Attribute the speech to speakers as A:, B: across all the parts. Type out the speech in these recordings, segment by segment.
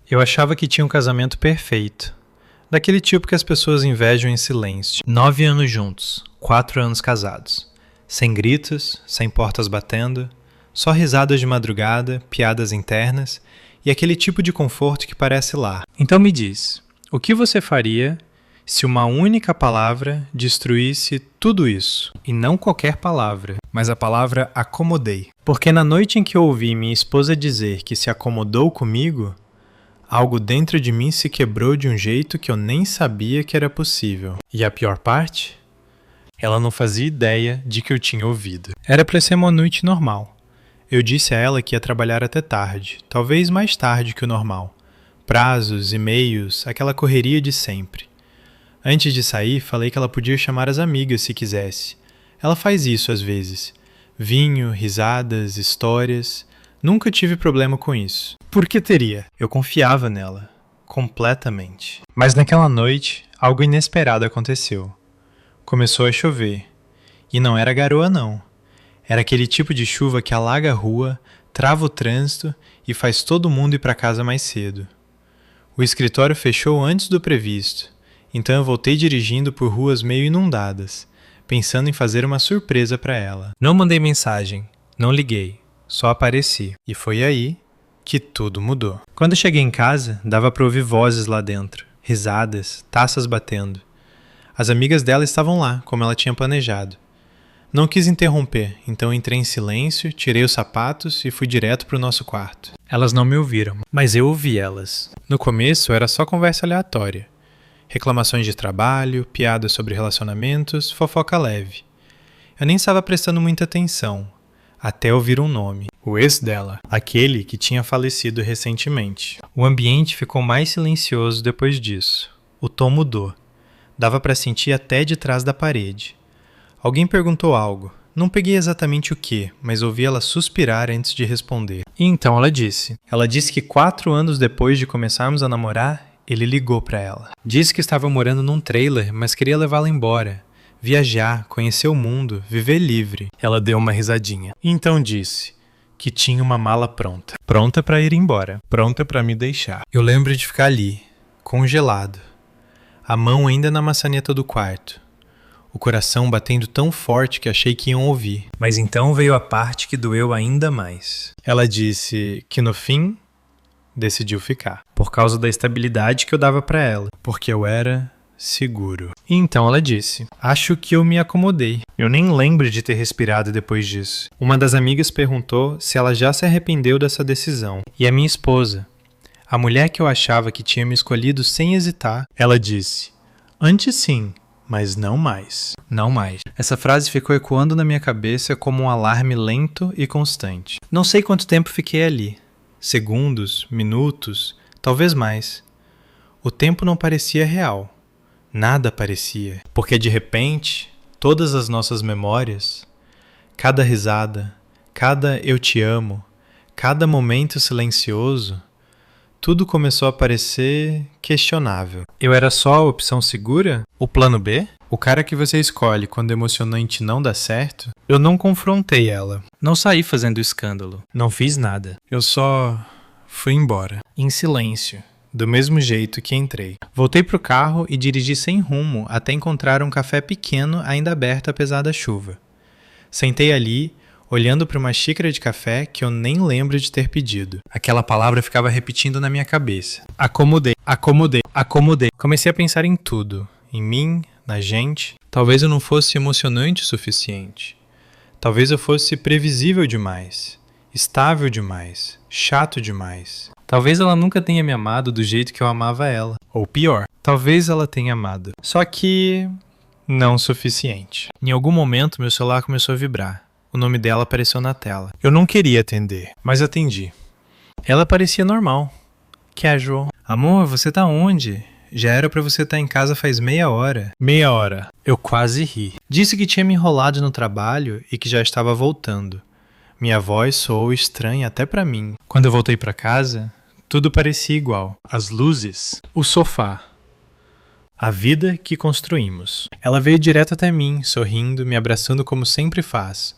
A: Eu achava que tinha um casamento perfeito. Daquele tipo que as pessoas invejam em silêncio. 9 anos juntos, 4 anos casados. Sem gritos, sem portas batendo, só risadas de madrugada, piadas internas e aquele tipo de conforto que parece lar. Então me diz, o que você faria se uma única palavra destruísse tudo isso? E não qualquer palavra, mas a palavra acomodei. Porque na noite em que eu ouvi minha esposa dizer que se acomodou comigo, algo dentro de mim se quebrou de um jeito que eu nem sabia que era possível. E a pior parte? Ela não fazia ideia de que eu tinha ouvido. Era para ser uma noite normal. Eu disse a ela que ia trabalhar até tarde, talvez mais tarde que o normal. Prazos, e-mails, aquela correria de sempre. Antes de sair, falei que ela podia chamar as amigas se quisesse. Ela faz isso às vezes. Vinho, risadas, histórias. Nunca tive problema com isso. Por que teria? Eu confiava nela. Completamente. Mas naquela noite, algo inesperado aconteceu. Começou a chover. E não era garoa, não. Era aquele tipo de chuva que alaga a rua, trava o trânsito e faz todo mundo ir para casa mais cedo. O escritório fechou antes do previsto, então eu voltei dirigindo por ruas meio inundadas, pensando em fazer uma surpresa para ela. Não mandei mensagem, não liguei, só apareci. E foi aí que tudo mudou. Quando eu cheguei em casa, dava para ouvir vozes lá dentro, risadas, taças batendo. As amigas dela estavam lá, como ela tinha planejado. Não quis interromper, então entrei em silêncio, tirei os sapatos e fui direto para o nosso quarto. Elas não me ouviram, mas eu ouvi elas. No começo era só conversa aleatória. Reclamações de trabalho, piadas sobre relacionamentos, fofoca leve. Eu nem estava prestando muita atenção, até ouvir um nome. O ex dela, aquele que tinha falecido recentemente. O ambiente ficou mais silencioso depois disso. O tom mudou. Dava para sentir até de trás da parede. Alguém perguntou algo. Não peguei exatamente o que, mas ouvi ela suspirar antes de responder. E então ela disse. Ela disse que 4 anos depois de começarmos a namorar, ele ligou para ela. Disse que estava morando num trailer, mas queria levá-la embora. Viajar, conhecer o mundo, viver livre. Ela deu uma risadinha. E então disse que tinha uma mala pronta. Pronta para ir embora. Pronta para me deixar. Eu lembro de ficar ali, congelado. A mão ainda na maçaneta do quarto. O coração batendo tão forte que achei que iam ouvir. Mas então veio a parte que doeu ainda mais. Ela disse que no fim decidiu ficar. Por causa da estabilidade que eu dava para ela. Porque eu era seguro. E então ela disse, acho que eu me acomodei. Eu nem lembro de ter respirado depois disso. Uma das amigas perguntou se ela já se arrependeu dessa decisão. E a minha esposa, a mulher que eu achava que tinha me escolhido sem hesitar, ela disse, antes sim. Mas não mais. Não mais. Essa frase ficou ecoando na minha cabeça como um alarme lento e constante. Não sei quanto tempo fiquei ali. Segundos, minutos, talvez mais. O tempo não parecia real. Nada parecia. Porque de repente, todas as nossas memórias, cada risada, cada eu te amo, cada momento silencioso, tudo começou a parecer questionável. Eu era só a opção segura? O plano B? O cara que você escolhe quando o emocionante não dá certo? Eu não confrontei ela. Não saí fazendo escândalo. Não fiz nada. Eu só fui embora. Em silêncio. Do mesmo jeito que entrei. Voltei pro carro e dirigi sem rumo até encontrar um café pequeno ainda aberto apesar da chuva. Sentei ali, olhando para uma xícara de café que eu nem lembro de ter pedido. Aquela palavra ficava repetindo na minha cabeça. Acomodei, acomodei, acomodei. Comecei a pensar em tudo. Em mim, na gente. Talvez eu não fosse emocionante o suficiente. Talvez eu fosse previsível demais. Estável demais. Chato demais. Talvez ela nunca tenha me amado do jeito que eu amava ela. Ou pior, talvez ela tenha amado. Só que não o suficiente. Em algum momento meu celular começou a vibrar. O nome dela apareceu na tela. Eu não queria atender, mas atendi. Ela parecia normal. Casual. Amor, você tá onde? Já era pra você estar em casa faz meia hora. Meia hora. Eu quase ri. Disse que tinha me enrolado no trabalho e que já estava voltando. Minha voz soou estranha até pra mim. Quando eu voltei pra casa, tudo parecia igual. As luzes, o sofá. A vida que construímos. Ela veio direto até mim, sorrindo, me abraçando como sempre faz.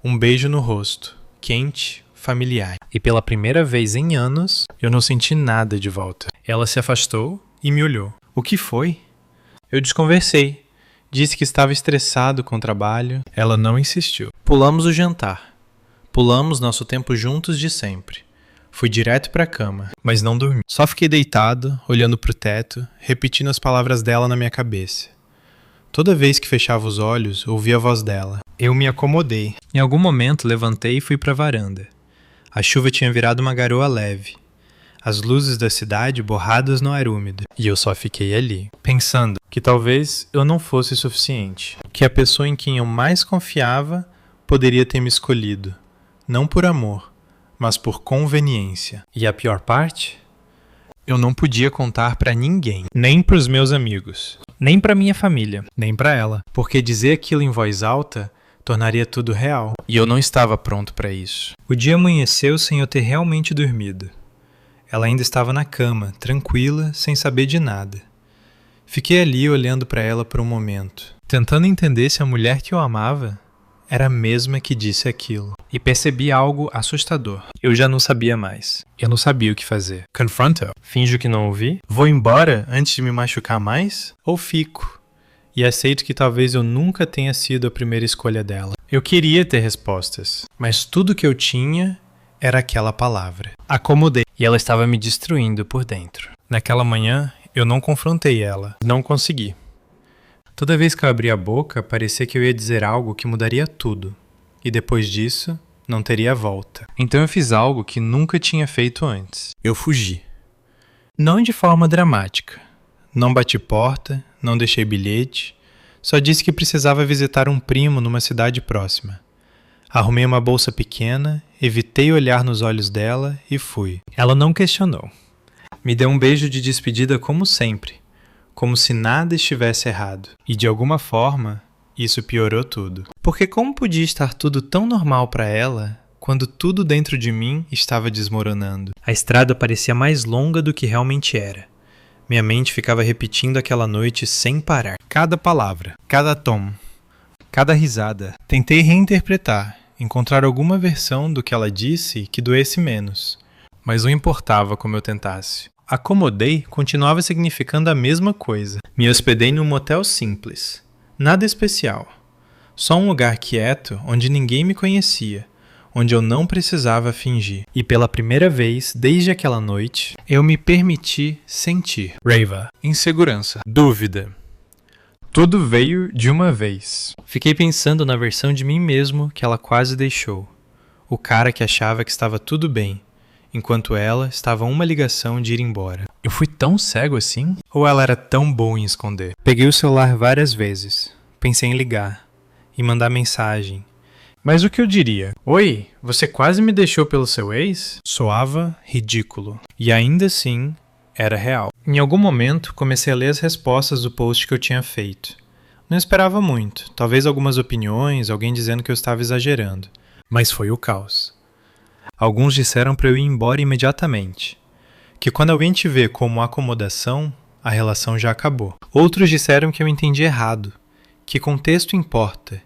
A: Um beijo no rosto, quente, familiar. E pela primeira vez em anos, eu não senti nada de volta. Ela se afastou e me olhou. O que foi? Eu desconversei. Disse que estava estressado com o trabalho. Ela não insistiu. Pulamos o jantar. Pulamos nosso tempo juntos de sempre. Fui direto para a cama, mas não dormi. Só fiquei deitado, olhando para o teto, repetindo as palavras dela na minha cabeça. Toda vez que fechava os olhos, ouvia a voz dela. Eu me acomodei. Em algum momento, levantei e fui para a varanda. A chuva tinha virado uma garoa leve. As luzes da cidade borradas no ar úmido. E eu só fiquei ali, pensando que talvez eu não fosse suficiente. Que a pessoa em quem eu mais confiava poderia ter me escolhido. Não por amor, mas por conveniência. E a pior parte? Eu não podia contar para ninguém. Nem para os meus amigos. Nem para minha família. Nem para ela. Porque dizer aquilo em voz alta tornaria tudo real. E eu não estava pronto para isso. O dia amanheceu sem eu ter realmente dormido. Ela ainda estava na cama, tranquila, sem saber de nada. Fiquei ali olhando para ela por um momento, tentando entender se a mulher que eu amava era a mesma que disse aquilo. E percebi algo assustador. Eu já não sabia mais. Eu não sabia o que fazer. Confronto? Finjo que não ouvi? Vou embora antes de me machucar mais? Ou fico? E aceito que talvez eu nunca tenha sido a primeira escolha dela. Eu queria ter respostas, mas tudo que eu tinha era aquela palavra. Acomodei. E ela estava me destruindo por dentro. Naquela manhã, eu não confrontei ela. Não consegui. Toda vez que eu abria a boca, parecia que eu ia dizer algo que mudaria tudo. E depois disso, não teria volta. Então eu fiz algo que nunca tinha feito antes. Eu fugi. Não de forma dramática. Não bati porta, não deixei bilhete. Só disse que precisava visitar um primo numa cidade próxima. Arrumei uma bolsa pequena, evitei olhar nos olhos dela e fui. Ela não questionou. Me deu um beijo de despedida como sempre, como se nada estivesse errado. E de alguma forma, isso piorou tudo. Porque como podia estar tudo tão normal para ela, quando tudo dentro de mim estava desmoronando? A estrada parecia mais longa do que realmente era. Minha mente ficava repetindo aquela noite sem parar. Cada palavra, cada tom, cada risada. Tentei reinterpretar, encontrar alguma versão do que ela disse que doesse menos. Mas não importava como eu tentasse. Acomodei continuava significando a mesma coisa. Me hospedei num motel simples. Nada especial. Só um lugar quieto onde ninguém me conhecia, onde eu não precisava fingir. E pela primeira vez, desde aquela noite, eu me permiti sentir. Raiva, insegurança, dúvida. Tudo veio de uma vez. Fiquei pensando na versão de mim mesmo que ela quase deixou. O cara que achava que estava tudo bem, enquanto ela estava a uma ligação de ir embora. Eu fui tão cego assim? Ou ela era tão boa em esconder? Peguei o celular várias vezes. Pensei em ligar e mandar mensagem. Mas o que eu diria? Oi, você quase me deixou pelo seu ex? Soava ridículo. E ainda assim, era real. Em algum momento, comecei a ler as respostas do post que eu tinha feito. Não esperava muito, talvez algumas opiniões, alguém dizendo que eu estava exagerando. Mas foi o caos. Alguns disseram para eu ir embora imediatamente. Que quando alguém te vê como acomodação, a relação já acabou. Outros disseram que eu entendi errado. Que contexto importa.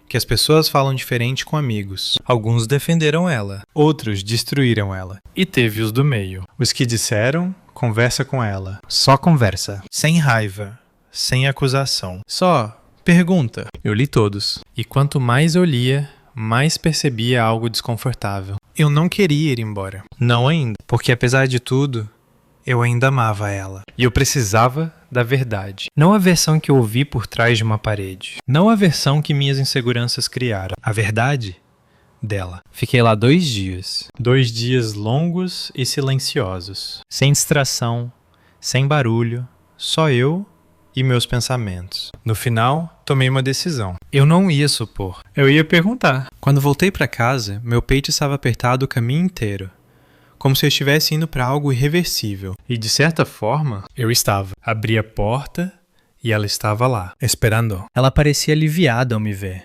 A: Que as pessoas falam diferente com amigos. Alguns defenderam ela. Outros destruíram ela. E teve os do meio. Os que disseram, conversa com ela. Só conversa. Sem raiva. Sem acusação. Só pergunta. Eu li todos. E quanto mais eu lia, mais percebia algo desconfortável. Eu não queria ir embora. Não ainda. Porque apesar de tudo, eu ainda amava ela. E eu precisava da verdade. Não a versão que eu ouvi por trás de uma parede. Não a versão que minhas inseguranças criaram. A verdade dela. Fiquei lá 2 dias. 2 dias longos e silenciosos. Sem distração, sem barulho, só eu e meus pensamentos. No final, tomei uma decisão. Eu não ia supor. Eu ia perguntar. Quando voltei para casa, meu peito estava apertado o caminho inteiro. Como se eu estivesse indo para algo irreversível. E de certa forma, eu estava. Abri a porta e ela estava lá, esperando. Ela parecia aliviada ao me ver.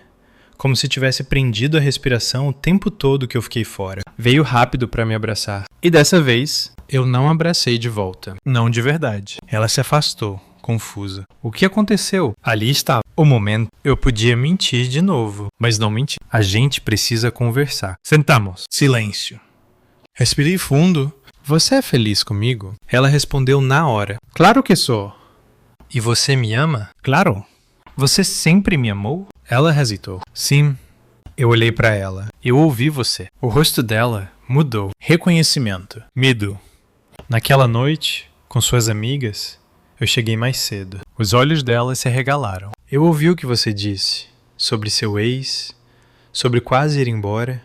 A: Como se tivesse prendido a respiração o tempo todo que eu fiquei fora. Veio rápido para me abraçar. E dessa vez, eu não abracei de volta. Não de verdade. Ela se afastou, confusa. O que aconteceu? Ali estava. O momento. Eu podia mentir de novo, mas não menti. A gente precisa conversar. Sentamos. Silêncio. Respirei fundo. Você é feliz comigo? Ela respondeu na hora. Claro que sou. E você me ama? Claro. Você sempre me amou? Ela hesitou. Sim. Eu olhei para ela. Eu ouvi você. O rosto dela mudou. Reconhecimento. Medo. Naquela noite, com suas amigas, eu cheguei mais cedo. Os olhos dela se arregalaram. Eu ouvi o que você disse sobre seu ex, sobre quase ir embora,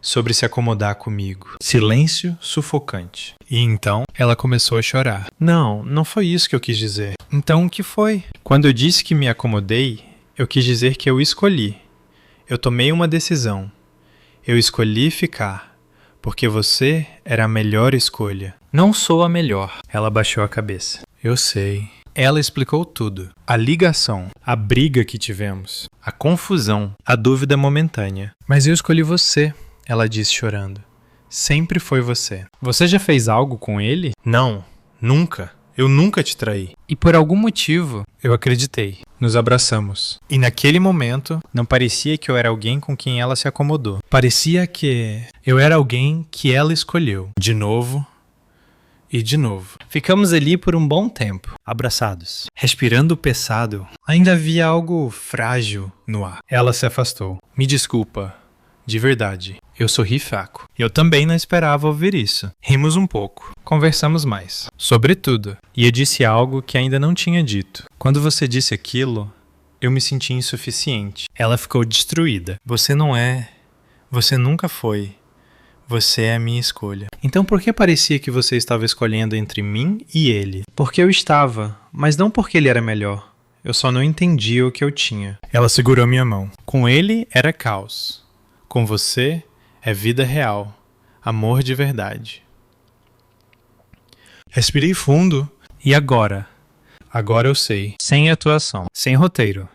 A: sobre se acomodar comigo. Silêncio sufocante. E então ela começou a chorar. Não foi isso que eu quis dizer. Então o que foi? Quando eu disse que me acomodei, eu quis dizer que eu escolhi. Eu tomei uma decisão. Eu escolhi ficar, porque você era a melhor escolha. Não sou a melhor. Ela baixou a cabeça. Eu sei. Ela explicou tudo. A ligação, a briga que tivemos, a confusão, a dúvida momentânea. Mas eu escolhi você, ela disse chorando. Sempre foi você. Você já fez algo com ele? Não, nunca. Eu nunca te traí. E por algum motivo, eu acreditei. Nos abraçamos. E naquele momento, não parecia que eu era alguém com quem ela se acomodou. Parecia que eu era alguém que ela escolheu. De novo. E de novo. Ficamos ali por um bom tempo, abraçados. Respirando pesado, ainda havia algo frágil no ar. Ela se afastou. Me desculpa, de verdade. Eu sorri fraco. Eu também não esperava ouvir isso. Rimos um pouco. Conversamos mais. Sobre tudo. E eu disse algo que ainda não tinha dito. Quando você disse aquilo, eu me senti insuficiente. Ela ficou destruída. Você não é. Você nunca foi. Você é a minha escolha. Então por que parecia que você estava escolhendo entre mim e ele? Porque eu estava, mas não porque ele era melhor. Eu só não entendia o que eu tinha. Ela segurou minha mão. Com ele era caos. Com você é vida real. Amor de verdade. Respirei fundo. E agora? Agora eu sei. Sem atuação. Sem roteiro.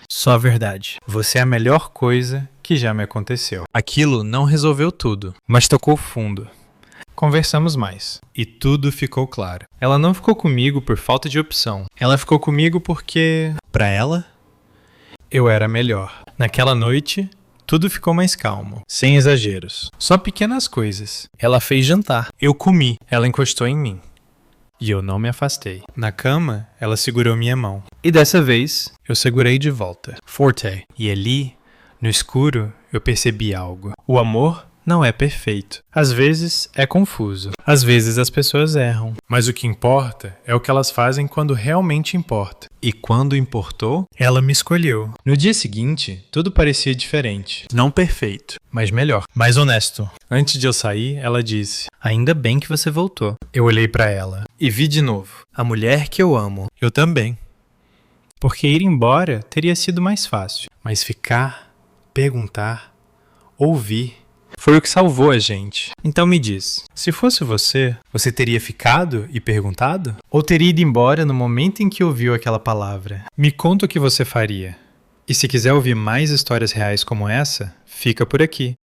A: Só verdade. Você é a melhor coisa que já me aconteceu. Aquilo não resolveu tudo, mas tocou fundo. Conversamos mais. E tudo ficou claro. Ela não ficou comigo por falta de opção. Ela ficou comigo porque, pra ela, eu era melhor. Naquela noite, tudo ficou mais calmo. Sem exageros. Só pequenas coisas. Ela fez jantar. Eu comi. Ela encostou em mim. E eu não me afastei. Na cama, ela segurou minha mão. E dessa vez, eu segurei de volta. Forte. E ali, no escuro, eu percebi algo. O amor não é perfeito. Às vezes é confuso. Às vezes as pessoas erram. Mas o que importa é o que elas fazem quando realmente importa. E quando importou, ela me escolheu. No dia seguinte, tudo parecia diferente. Não perfeito, mas melhor. Mais honesto. Antes de eu sair, ela disse: ainda bem que você voltou. Eu olhei pra ela e vi de novo. A mulher que eu amo. Eu também. Porque ir embora teria sido mais fácil. Mas ficar, perguntar, ouvir, foi o que salvou a gente. Então me diz, se fosse você, você teria ficado e perguntado? Ou teria ido embora no momento em que ouviu aquela palavra? Me conta o que você faria. E se quiser ouvir mais histórias reais como essa, fica por aqui.